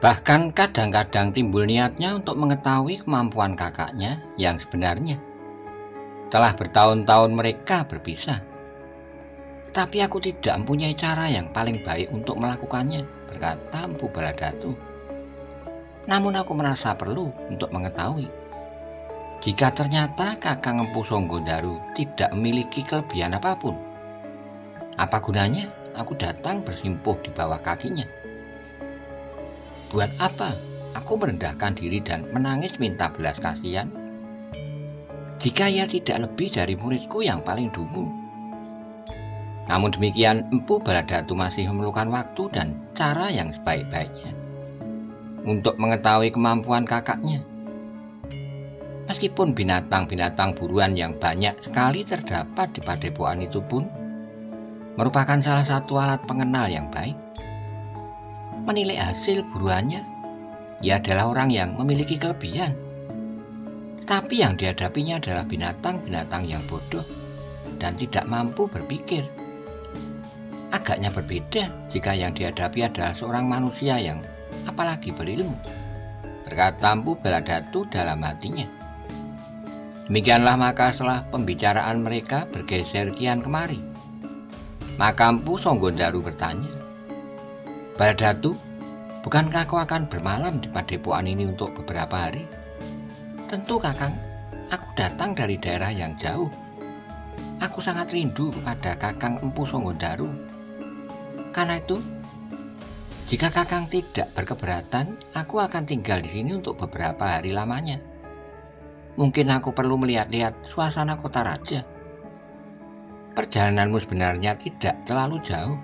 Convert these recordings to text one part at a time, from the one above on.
Bahkan kadang-kadang timbul niatnya untuk mengetahui kemampuan kakaknya yang sebenarnya. Telah bertahun-tahun mereka berpisah. Tapi aku tidak mempunyai cara yang paling baik untuk melakukannya, berkata Empu Baladatu. Namun aku merasa perlu untuk mengetahui. Jika ternyata Kakang Empu Sanggodaru tidak memiliki kelebihan apapun, apa gunanya aku datang bersimpuh di bawah kakinya? Buat apa aku merendahkan diri dan menangis minta belas kasihan jika ia tidak lebih dari muridku yang paling dungu? Namun demikian, Empu Baladatu masih memerlukan waktu dan cara yang sebaik-baiknya untuk mengetahui kemampuan kakaknya. Meskipun binatang-binatang buruan yang banyak sekali terdapat di padepokan itu pun merupakan salah satu alat pengenal yang baik. Menilai hasil buruannya, ia adalah orang yang memiliki kelebihan. Tapi yang dihadapinya adalah binatang-binatang yang bodoh dan tidak mampu berpikir. Agaknya berbeda jika yang dihadapi adalah seorang manusia yang apalagi berilmu, berkata Empu Baladatu dalam hatinya. Demikianlah maka setelah pembicaraan mereka bergeser kian kemari, maka Empu Sanggodaru bertanya, Baladatu, bukankah kau akan bermalam di padepokan ini untuk beberapa hari? Tentu Kakang, aku datang dari daerah yang jauh. Aku sangat rindu kepada Kakang Empu Sanggodaru. Karena itu, jika Kakang tidak berkeberatan, aku akan tinggal di sini untuk beberapa hari lamanya. Mungkin aku perlu melihat-lihat suasana kota raja. Perjalananmu sebenarnya tidak terlalu jauh.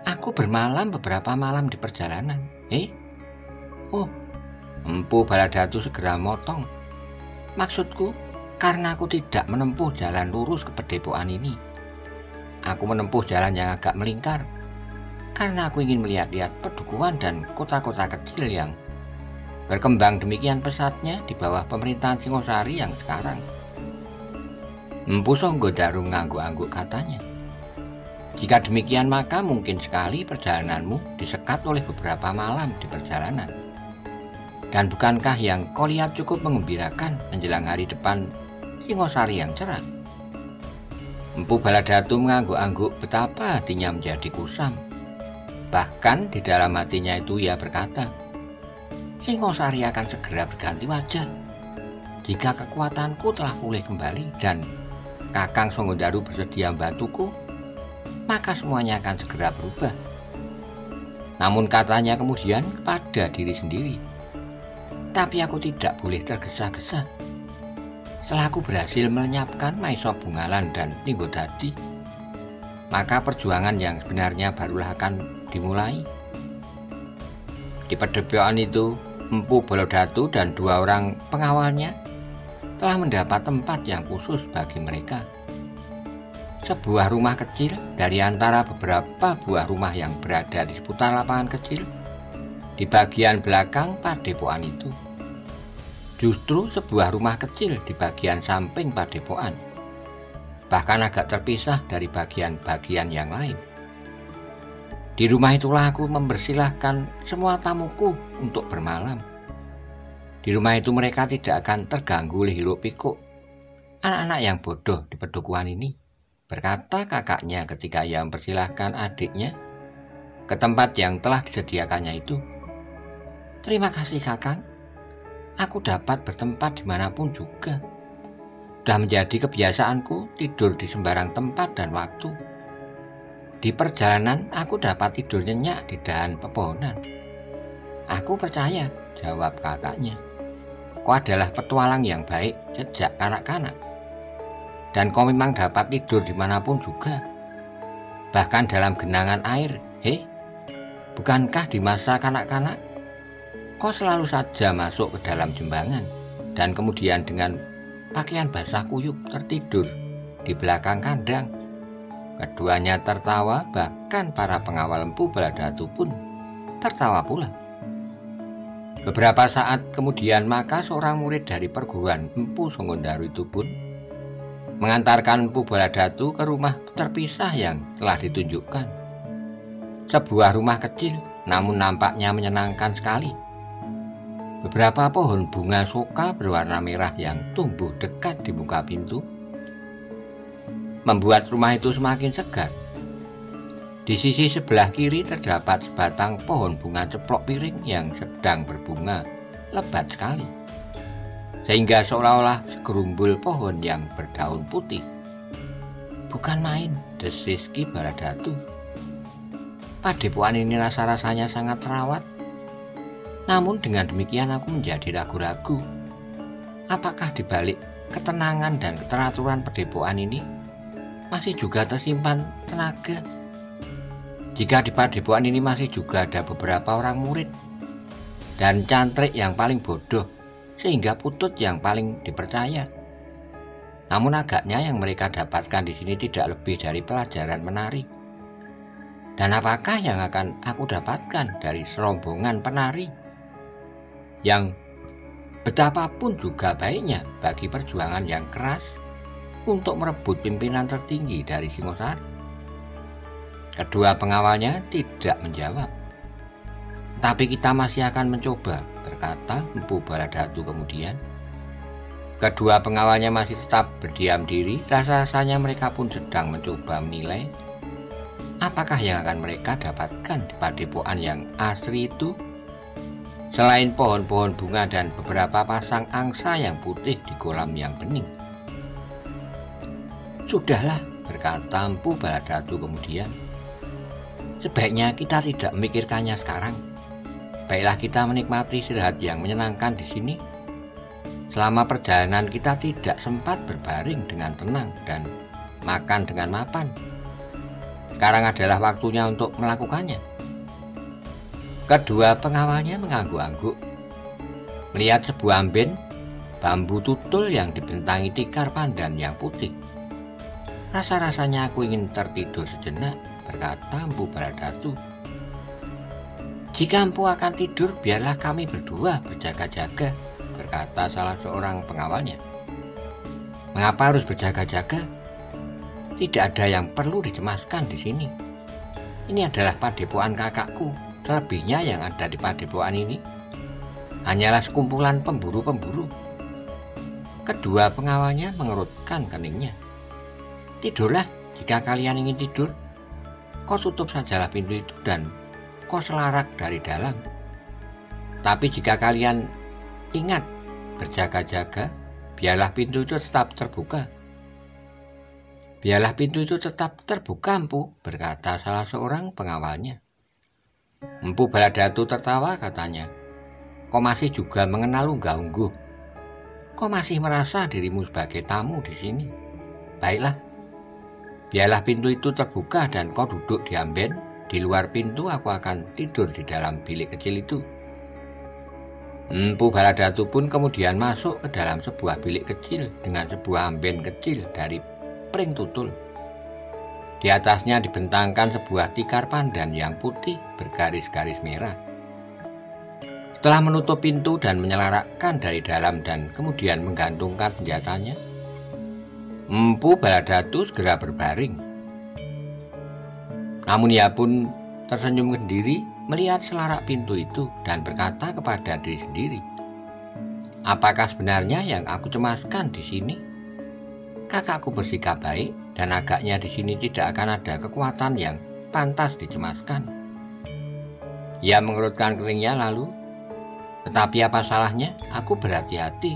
Aku bermalam beberapa malam di perjalanan. Oh, Empu Baladatu segera motong. Maksudku, karena aku tidak menempuh jalan lurus ke padepokan ini. Aku menempuh jalan yang agak melingkar, karena aku ingin melihat-lihat pedukuhan dan kota-kota kecil yang berkembang demikian pesatnya di bawah pemerintahan Singosari yang sekarang. Empu Sanggodaru mengangguk-angguk katanya. Jika demikian maka mungkin sekali perjalananmu disekat oleh beberapa malam di perjalanan. Dan bukankah yang kau lihat cukup mengembirakan menjelang hari depan Singosari yang cerah? Empu Baladatu mengangguk-angguk betapa hatinya menjadi kusam. Bahkan di dalam hatinya itu ia berkata, Singosari akan segera berganti wajah jika kekuatanku telah pulih kembali dan Kakang Sanggodaru bersedia membantuku, maka semuanya akan segera berubah. Namun katanya kemudian kepada diri sendiri, tapi aku tidak boleh tergesa-gesa. Setelah aku berhasil melenyapkan Maisa Bungalan dan Ninggodadi, maka perjuangan yang sebenarnya barulah akan dimulai. Di padepokan itu, Empu Baladatu dan dua orang pengawalnya telah mendapat tempat yang khusus bagi mereka. Sebuah rumah kecil dari antara beberapa buah rumah yang berada di seputar lapangan kecil di bagian belakang padepokan itu. Justru sebuah rumah kecil di bagian samping padepokan, bahkan agak terpisah dari bagian-bagian yang lain. Di rumah itulah aku mempersilahkan semua tamuku untuk bermalam. Di rumah itu mereka tidak akan terganggu oleh hiruk-pikuk anak-anak yang bodoh di pedukuhan ini, berkata kakaknya ketika ia mempersilahkan adiknya ke tempat yang telah disediakannya itu. Terima kasih Kakang, aku dapat bertempat dimanapun juga. Sudah menjadi kebiasaanku tidur di sembarang tempat dan waktu. Di perjalanan aku dapat tidur nyenyak di dahan pepohonan. Aku percaya, jawab kakaknya. Kau adalah petualang yang baik sejak kanak-kanak. Dan kau memang dapat tidur dimanapun juga. Bahkan dalam genangan air. Bukankah di masa kanak-kanak kau selalu saja masuk ke dalam jembangan dan kemudian dengan pakaian basah kuyup tertidur di belakang kandang? Keduanya tertawa, bahkan para pengawal Empu Baladatu pun tertawa pula. Beberapa saat kemudian maka seorang murid dari perguruan Empu Sanggodaru itu pun mengantarkan Empu Baladatu ke rumah terpisah yang telah ditunjukkan. Sebuah rumah kecil, namun nampaknya menyenangkan sekali. Beberapa pohon bunga soka berwarna merah yang tumbuh dekat di muka pintu membuat rumah itu semakin segar. Di sisi sebelah kiri terdapat sebatang pohon bunga ceplok piring yang sedang berbunga lebat sekali, sehingga seolah-olah segerumbul pohon yang berdaun putih. Bukan main, desis Ki Baladatu. Padepokan ini rasa-rasanya sangat terawat. Namun dengan demikian aku menjadi ragu-ragu. Apakah di balik ketenangan dan keteraturan padepokan ini masih juga tersimpan tenaga? Jika di padepokan ini masih juga ada beberapa orang murid dan cantrik yang paling bodoh sehingga putut yang paling dipercaya. Namun agaknya yang mereka dapatkan di sini tidak lebih dari pelajaran menari. Dan apakah yang akan aku dapatkan dari serombongan penari yang betapapun juga baiknya bagi perjuangan yang keras untuk merebut pimpinan tertinggi dari Singosari? Kedua pengawalnya tidak menjawab. Tapi kita masih akan mencoba, berkata Empu Baladatu kemudian. Kedua pengawalnya masih tetap berdiam diri. Rasa-rasanya mereka pun sedang mencoba menilai apakah yang akan mereka dapatkan di padepokan yang asri itu, selain pohon-pohon bunga dan beberapa pasang angsa yang putih di kolam yang bening. Sudahlah, berkata Empu Baladatu kemudian. Sebaiknya kita tidak memikirkannya sekarang. Baiklah kita menikmati istirahat yang menyenangkan di sini. Selama perjalanan kita tidak sempat berbaring dengan tenang dan makan dengan mapan. Sekarang adalah waktunya untuk melakukannya. Kedua pengawalnya mengangguk-angguk melihat sebuah amben bambu tutul yang dibentangi tikar pandan yang putih. Rasa-rasanya aku ingin tertidur sejenak, berkata Empu Baladatu. Jika Empu akan tidur, biarlah kami berdua berjaga-jaga, berkata salah seorang pengawalnya. Mengapa harus berjaga-jaga? Tidak ada yang perlu dicemaskan di sini. Ini adalah padepokan kakakku. Selebihnya yang ada di padepokan ini hanyalah sekumpulan pemburu-pemburu. Kedua pengawalnya mengerutkan keningnya. Tidurlah jika kalian ingin tidur. Kau tutup sajalah pintu itu dan kau selarak dari dalam. Tapi jika kalian ingat berjaga-jaga, biarlah pintu itu tetap terbuka. Biarlah pintu itu tetap terbuka, Empu, berkata salah seorang pengawalnya. Empu Baladatu tertawa, katanya. Kau masih juga mengenal unggah-ungguh. Kau masih merasa dirimu sebagai tamu di sini. Baiklah, biarlah pintu itu terbuka dan kau duduk di amben. Di luar pintu aku akan tidur di dalam bilik kecil itu. Empu Baladatu pun kemudian masuk ke dalam sebuah bilik kecil dengan sebuah amben kecil dari pring tutul. Di atasnya dibentangkan sebuah tikar pandan yang putih bergaris-garis merah. Setelah menutup pintu dan menyelarakkan dari dalam dan kemudian menggantungkan senjatanya, Empu Baladatu segera berbaring. Namun ia pun tersenyum sendiri melihat selarak pintu itu dan berkata kepada diri sendiri, apakah sebenarnya yang aku cemaskan di sini? Kakakku bersikap baik dan agaknya di sini tidak akan ada kekuatan yang pantas dicemaskan. Ia mengerutkan keningnya lalu, tetapi apa salahnya? Aku berhati-hati.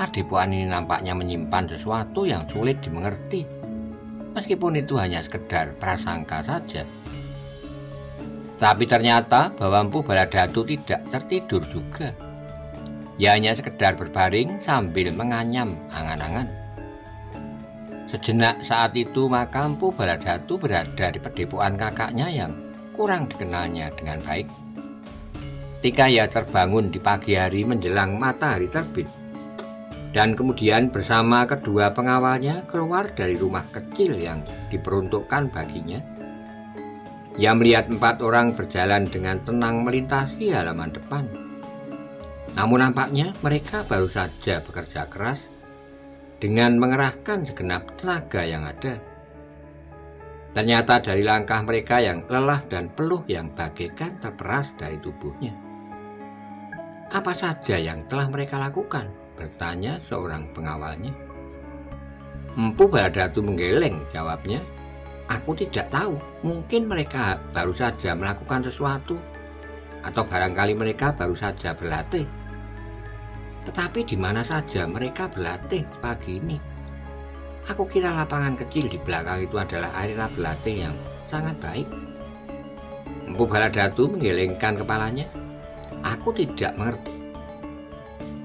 Padepokan ini nampaknya menyimpan sesuatu yang sulit dimengerti, meskipun itu hanya sekedar prasangka saja. Tapi ternyata bahwa Empu Baladatu tidak tertidur juga. Ia hanya sekedar berbaring sambil menganyam angan-angan. Sejenak saat itu maka Empu Baladatu berada di padepokan kakaknya yang kurang dikenalnya dengan baik. Ketika ia terbangun di pagi hari menjelang matahari terbit, dan kemudian bersama kedua pengawalnya keluar dari rumah kecil yang diperuntukkan baginya, ia melihat 4 orang berjalan dengan tenang melintasi halaman depan. Namun nampaknya mereka baru saja bekerja keras dengan mengerahkan segenap tenaga yang ada. Ternyata dari langkah mereka yang lelah dan peluh yang bagaikan terperas dari tubuhnya. Apa saja yang telah mereka lakukan? Bertanya seorang pengawalnya. Empu Baladatu menggeleng, jawabnya. Aku tidak tahu, mungkin mereka baru saja melakukan sesuatu, atau barangkali mereka baru saja berlatih. Tetapi di mana saja mereka berlatih pagi ini? Aku kira lapangan kecil di belakang itu adalah arena berlatih yang sangat baik. Empu Baladatu menggelengkan kepalanya. Aku tidak mengerti.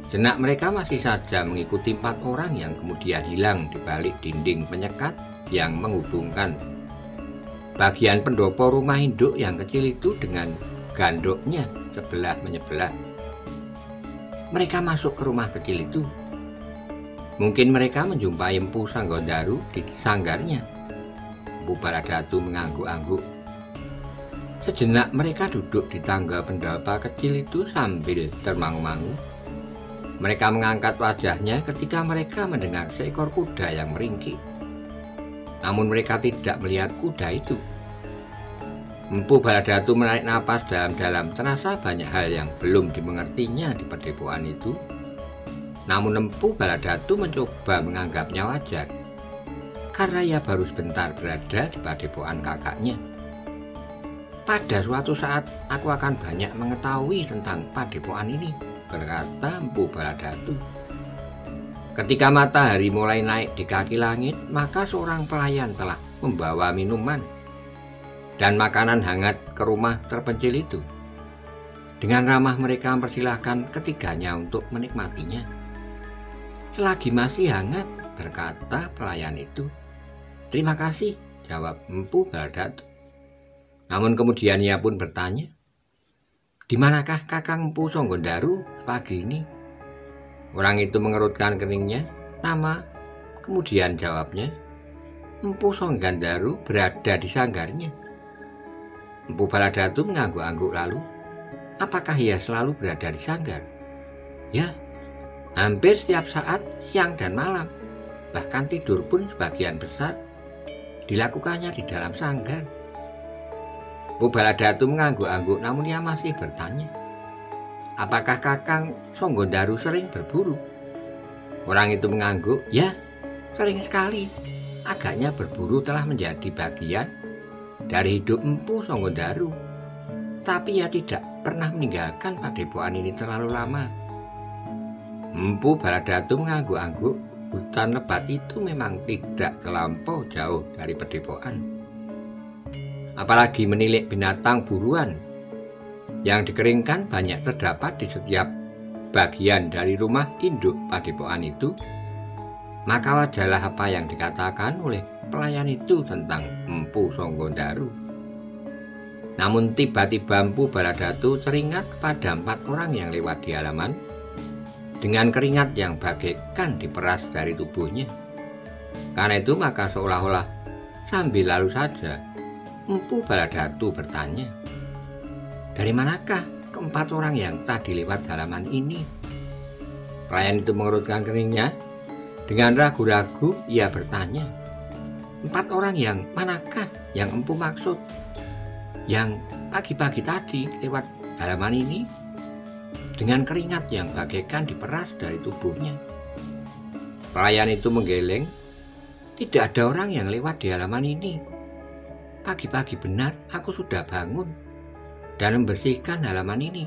Sejenak mereka masih saja mengikuti 4 orang yang kemudian hilang di balik dinding penyekat yang menghubungkan bagian pendopo rumah induk yang kecil itu dengan gandoknya sebelah menyebelah. Mereka masuk ke rumah kecil itu. Mungkin mereka menjumpai Empu Sanggondaru di sanggarnya. Empu Baladatu mengangguk-angguk. Sejenak mereka duduk di tangga pendopo kecil itu sambil termangu-mangu. Mereka mengangkat wajahnya ketika mereka mendengar seekor kuda yang meringkik. Namun mereka tidak melihat kuda itu. Empu Baladatu menarik napas dalam-dalam, terasa banyak hal yang belum dimengertinya di padepokan itu. Namun Empu Baladatu mencoba menganggapnya wajar, karena ia baru sebentar berada di padepokan kakaknya. Pada suatu saat aku akan banyak mengetahui tentang padepokan ini, berkata Empu Baladatu. Ketika matahari mulai naik di kaki langit, maka seorang pelayan telah membawa minuman dan makanan hangat ke rumah terpencil itu. Dengan ramah mereka mempersilahkan ketiganya untuk menikmatinya. Selagi masih hangat, berkata pelayan itu. Terima kasih, jawab Empu Baladatu. Namun kemudian ia pun bertanya, di manakah Kakang Empu Sanggondaru pagi ini? Orang itu mengerutkan keningnya. Nama, kemudian jawabnya, Empu Sanggondaru berada di sanggarnya. Empu Baladatu mengangguk-angguk lalu, apakah ia selalu berada di sanggar? Ya, hampir setiap saat, siang dan malam. Bahkan tidur pun sebagian besar dilakukannya di dalam sanggar. Empu Baladatu mengangguk-angguk, namun ia masih bertanya, apakah Kakang Sanggondaru sering berburu? Orang itu mengangguk, ya, sering sekali. Agaknya berburu telah menjadi bagian dari hidup Empu Sanggondaru. Tapi ia tidak pernah meninggalkan padepokan ini terlalu lama. Empu Baladatu mengangguk-angguk. Hutan lebat itu memang tidak terlampau jauh dari padepokan. Apalagi menilik binatang buruan yang dikeringkan banyak terdapat di setiap bagian dari rumah induk padepokan itu. Maka wajarlah apa yang dikatakan oleh pelayan itu tentang Empu Sanggondaru. Namun tiba-tiba Empu Baladatu teringat pada 4 orang yang lewat di halaman dengan keringat yang bagaikan diperas dari tubuhnya. Karena itu maka seolah-olah sambil lalu saja Empu Baladatu bertanya, dari manakah ke-4 orang yang tadi lewat halaman ini? Pelayan itu mengerutkan keningnya. Dengan ragu-ragu ia bertanya, 4 orang yang manakah yang Empu maksud? Yang pagi-pagi tadi lewat halaman ini dengan keringat yang bagaikan diperas dari tubuhnya. Pelayan itu menggeleng, tidak ada orang yang lewat di halaman ini. Pagi-pagi benar aku sudah bangun dan membersihkan halaman ini,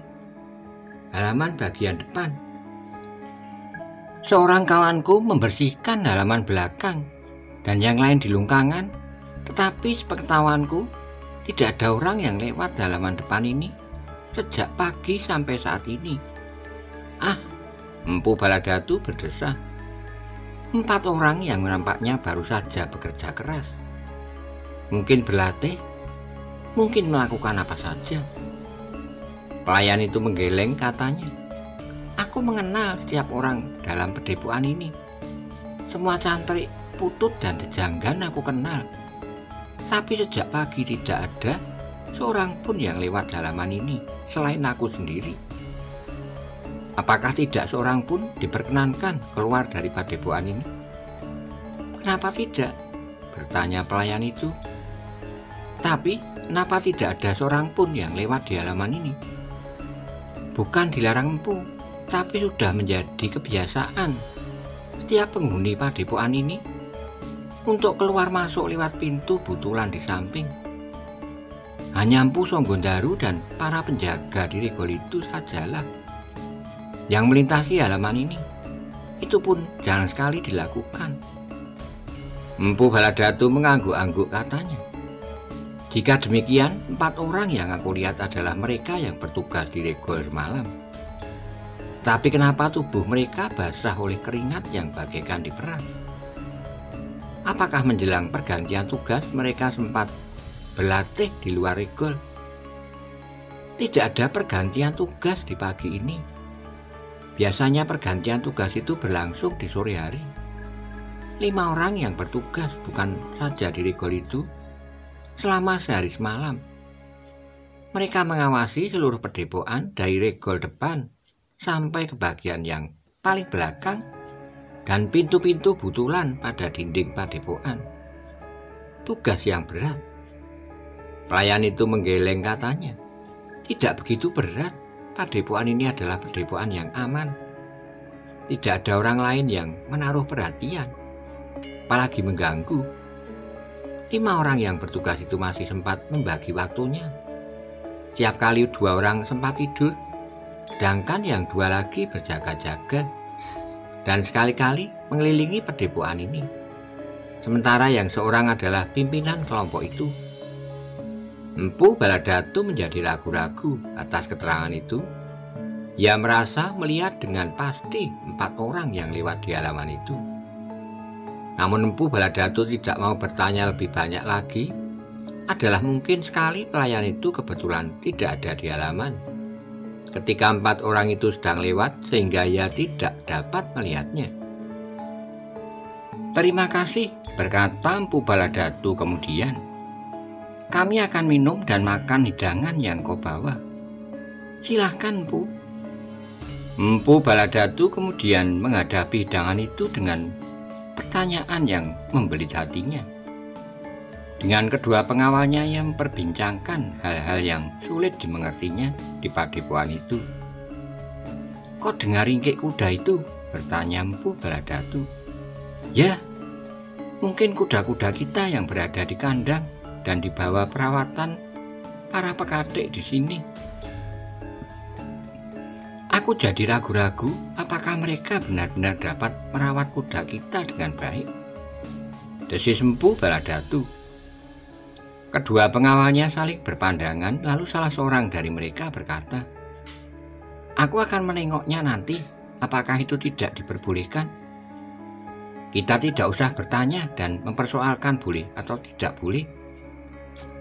halaman bagian depan. Seorang kawanku membersihkan halaman belakang dan yang lain di lungkangan, tetapi sepengetahuanku tidak ada orang yang lewat halaman depan ini sejak pagi sampai saat ini. Ah, Empu Baladatu berdesah. 4 orang yang nampaknya baru saja bekerja keras. Mungkin berlatih, mungkin melakukan apa saja. Pelayan itu menggeleng, katanya, aku mengenal setiap orang dalam padepokan ini. Semua cantrik, putut dan dejanggan aku kenal. Tapi sejak pagi tidak ada seorang pun yang lewat halaman ini selain aku sendiri. Apakah tidak seorang pun diperkenankan keluar dari padepokan ini? Kenapa tidak? Bertanya pelayan itu. Tapi kenapa tidak ada seorang pun yang lewat di halaman ini? Bukan dilarang Empu, tapi sudah menjadi kebiasaan setiap penghuni padepokan ini untuk keluar masuk lewat pintu butulan di samping. Hanya Empu Songgondaru dan para penjaga di regol itu sajalah yang melintasi halaman ini. Itu pun jarang sekali dilakukan. Empu Baladatu mengangguk-angguk katanya. Jika demikian, 4 orang yang aku lihat adalah mereka yang bertugas di regol semalam. Tapi kenapa tubuh mereka basah oleh keringat yang bagaikan diperas? Apakah menjelang pergantian tugas mereka sempat berlatih di luar regol? Tidak ada pergantian tugas di pagi ini. Biasanya pergantian tugas itu berlangsung di sore hari. 5 orang yang bertugas bukan saja di regol itu selama sehari semalam. Mereka mengawasi seluruh padepokan dari regol depan sampai ke bagian yang paling belakang dan pintu-pintu butulan pada dinding padepokan. Tugas yang berat. Pelayan itu menggeleng katanya. Tidak begitu berat. Padepokan ini adalah padepokan yang aman. Tidak ada orang lain yang menaruh perhatian, apalagi mengganggu. 5 orang yang bertugas itu masih sempat membagi waktunya. Setiap kali 2 orang sempat tidur, sedangkan yang 2 lagi berjaga-jaga dan sekali-kali mengelilingi padepokan ini. Sementara yang seorang adalah pimpinan kelompok itu. Empu Baladatu menjadi ragu-ragu atas keterangan itu. Ia merasa melihat dengan pasti 4 orang yang lewat di halaman itu. Namun Empu Baladatu tidak mau bertanya lebih banyak lagi. Adalah mungkin sekali pelayan itu kebetulan tidak ada di halaman ketika 4 orang itu sedang lewat, sehingga ia tidak dapat melihatnya. Terima kasih, berkata Empu Baladatu kemudian. Kami akan minum dan makan hidangan yang kau bawa. Silahkan, Empu. Empu Baladatu kemudian menghadapi hidangan itu dengan pertanyaan yang membelit hatinya. Dengan kedua pengawalnya yang memperbincangkan hal-hal yang sulit dimengertinya di padepokan itu. Kau dengar ringkik kuda itu? Bertanya Empu Baladatu. Ya, mungkin kuda-kuda kita yang berada di kandang dan dibawa perawatan para pekatik di sini. Aku jadi ragu-ragu apakah mereka benar-benar dapat merawat kuda kita dengan baik. Desis Empu Baladatu. Kedua pengawalnya saling berpandangan, lalu salah seorang dari mereka berkata, Aku akan menengoknya nanti, apakah itu tidak diperbolehkan? Kita tidak usah bertanya dan mempersoalkan boleh atau tidak boleh.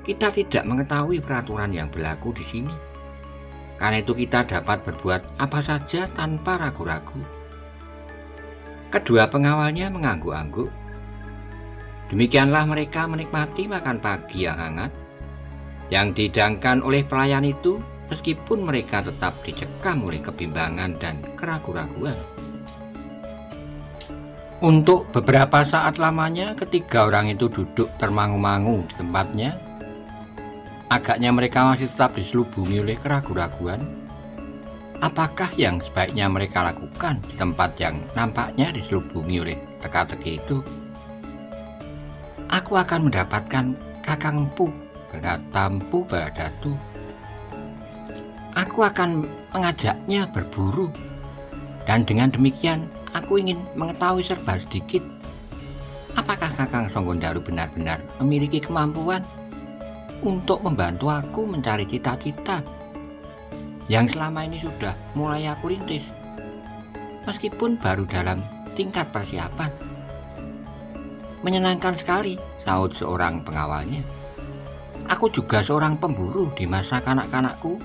Kita tidak mengetahui peraturan yang berlaku di sini. Karena itu kita dapat berbuat apa saja tanpa ragu-ragu. Kedua pengawalnya mengangguk-angguk. Demikianlah mereka menikmati makan pagi yang hangat yang dihidangkan oleh pelayan itu, meskipun mereka tetap dicekam oleh kebimbangan dan keraguan-raguan. Untuk beberapa saat lamanya ketiga orang itu duduk termangu-mangu di tempatnya. Agaknya mereka masih tetap diselubungi oleh keraguan-raguan. Apakah yang sebaiknya mereka lakukan di tempat yang nampaknya diselubungi oleh teka-teki itu? Aku akan mendapatkan Kakang Empu, berkata Empu Baladatu. Aku akan mengajaknya berburu, dan dengan demikian aku ingin mengetahui serba sedikit. Apakah Kakang Songgondaru benar-benar memiliki kemampuan untuk membantu aku mencari cita-cita yang selama ini sudah mulai aku rintis, meskipun baru dalam tingkat persiapan? Menyenangkan sekali, sahut seorang pengawalnya. Aku juga seorang pemburu di masa kanak-kanakku,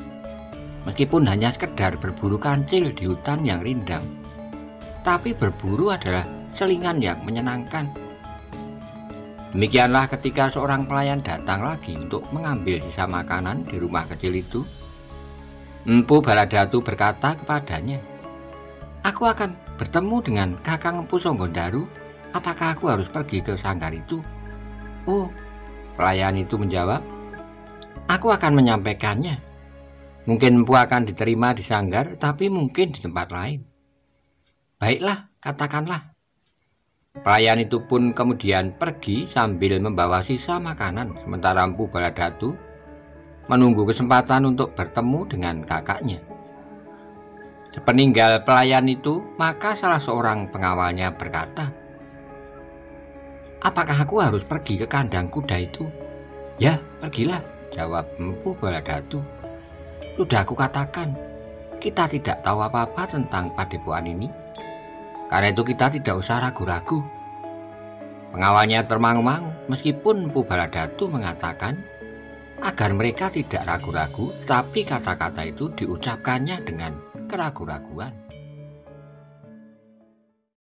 meskipun hanya sekedar berburu kancil di hutan yang rindang. Tapi berburu adalah selingan yang menyenangkan. Demikianlah ketika seorang pelayan datang lagi untuk mengambil sisa makanan di rumah kecil itu. Empu Baladatu berkata kepadanya, Aku akan bertemu dengan Kakang Empu Songgondaru. Apakah aku harus pergi ke sanggar itu? Oh, pelayan itu menjawab, Aku akan menyampaikannya. Mungkin Empu akan diterima di sanggar, tapi mungkin di tempat lain. Baiklah, katakanlah. Pelayan itu pun kemudian pergi sambil membawa sisa makanan, sementara Empu Baladatu menunggu kesempatan untuk bertemu dengan kakaknya. Sepeninggal pelayan itu, maka salah seorang pengawalnya berkata, "Apakah aku harus pergi ke kandang kuda itu?" "Ya, pergilah," jawab Empu Baladatu. "Sudah aku katakan, kita tidak tahu apa-apa tentang padepokan ini. Karena itu kita tidak usah ragu-ragu." Pengawalnya termangu-mangu, meskipun Empu Baladatu mengatakan agar mereka tidak ragu-ragu, tapi kata-kata itu diucapkannya dengan keraguan-raguan.